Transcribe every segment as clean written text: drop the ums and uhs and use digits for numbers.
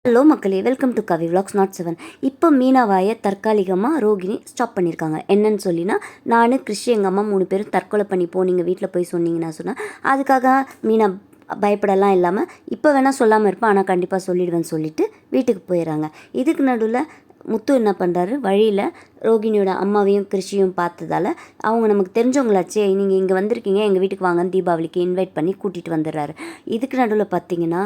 Hello மக்களே, welcome to Kavi vlogs not 7. இப்போ மீனாவாயை தற்காலிகமாக ரோகிணி ஸ்டாப் பண்ணியிருக்காங்க. என்னன்னு சொல்லினா, நான் கிறிஷ் எங்கள் அம்மா 3 பேரும் தற்கொலை பண்ணிப்போம், நீங்கள் வீட்டில் போய் சொன்னீங்கன்னா சொன்னேன். அதுக்காக மீனா பயப்படலாம் இல்லாமல் இப்போ வேணால் சொல்லாமல் இருப்பேன், ஆனால் கண்டிப்பாக சொல்லிடுவேன்னு சொல்லிட்டு வீட்டுக்கு போயிடறாங்க. இதுக்கு நடுவில் முத்து என்ன பண்ணுறாரு, வழியில் ரோகிணியோட அம்மாவையும் கிறிஷையும் பார்த்ததால அவங்க நமக்கு தெரிஞ்சவங்களாச்சே, நீங்கள் இங்கே வந்திருக்கீங்க, எங்கள் வீட்டுக்கு வாங்கன்னு தீபாவளிக்கு இன்வைட் பண்ணி கூட்டிகிட்டு வந்துடுறாரு. இதுக்கு நடுவில் பார்த்தீங்கன்னா,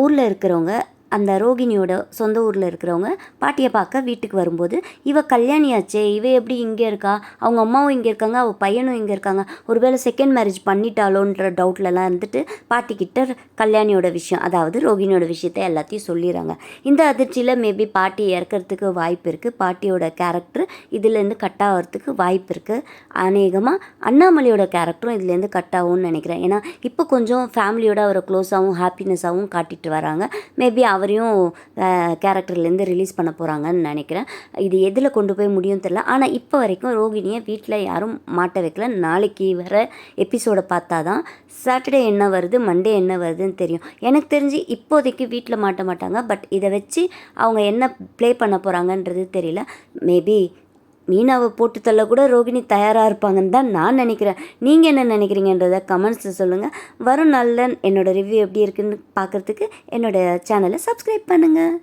ஊரில் இருக்கிறவங்க அந்த ரோகிணியோட சொந்த ஊரில் இருக்கிறவங்க பாட்டியை பார்க்க வீட்டுக்கு வரும்போது, இவ கல்யாணியாச்சே, இவ எப்படி இங்கே இருக்கா, அவங்க அம்மாவும் இங்கே இருக்காங்க, அவள் பையனும் இங்கே இருக்காங்க, ஒருவேளை செகண்ட் மேரேஜ் பண்ணிட்டாலோன்ற டவுட்லலாம் இருந்துட்டு பாட்டிக்கிட்ட கல்யாணியோட விஷயம், அதாவது ரோகிணியோட விஷயத்தை எல்லாத்தையும் சொல்லிடுறாங்க. இந்த அதிர்ச்சியில் மேபி பாட்டி இறக்கிறதுக்கு வாய்ப்பு இருக்குது, பாட்டியோட கேரக்டர் இதுலேருந்து கட் ஆகிறதுக்கு வாய்ப்பு இருக்குது. அநேகமாக அண்ணாமலையோட கேரக்டரும் இதுலேருந்து கட் ஆகும்னு நினைக்கிறேன். ஏன்னா இப்போ கொஞ்சம் ஃபேமிலியோட அவரை க்ளோஸாகவும் ஹாப்பினஸாகவும் காட்டிட்டு வராங்க. மேபி அவரையும் கேரக்டர்லேருந்து ரிலீஸ் பண்ண போகிறாங்கன்னு நினைக்கிறேன். இது எதில் கொண்டு போய் முடியும் தெரியல. ஆனால் இப்போ வரைக்கும் ரோகிணியை வீட்டில் யாரும் மாட்ட வைக்கல. நாளைக்கு வர எபிசோடை பார்த்தா தான் சாட்டர்டே என்ன வருது, மண்டே என்ன வருதுன்னு தெரியும். எனக்கு தெரிஞ்சு இப்போதைக்கு வீட்டில் மாட்ட மாட்டாங்க. பட் இதை வச்சு அவங்க என்ன ப்ளே பண்ண போகிறாங்கன்றது தெரியல. மேபி மீனாவை போட்டு தள்ள கூட ரோகிணி தயாராக இருப்பாங்கன்னு தான் நான் நினைக்கிறேன். நீங்கள் என்ன நினைக்கிறீங்கன்றதை கமெண்ட்ஸில் சொல்லுங்கள். வரும் நாளில் என்னோடய ரிவ்யூ எப்படி இருக்குதுன்னு பார்க்குறதுக்கு என்னோடய சேனலை சப்ஸ்கிரைப் பண்ணுங்கள்.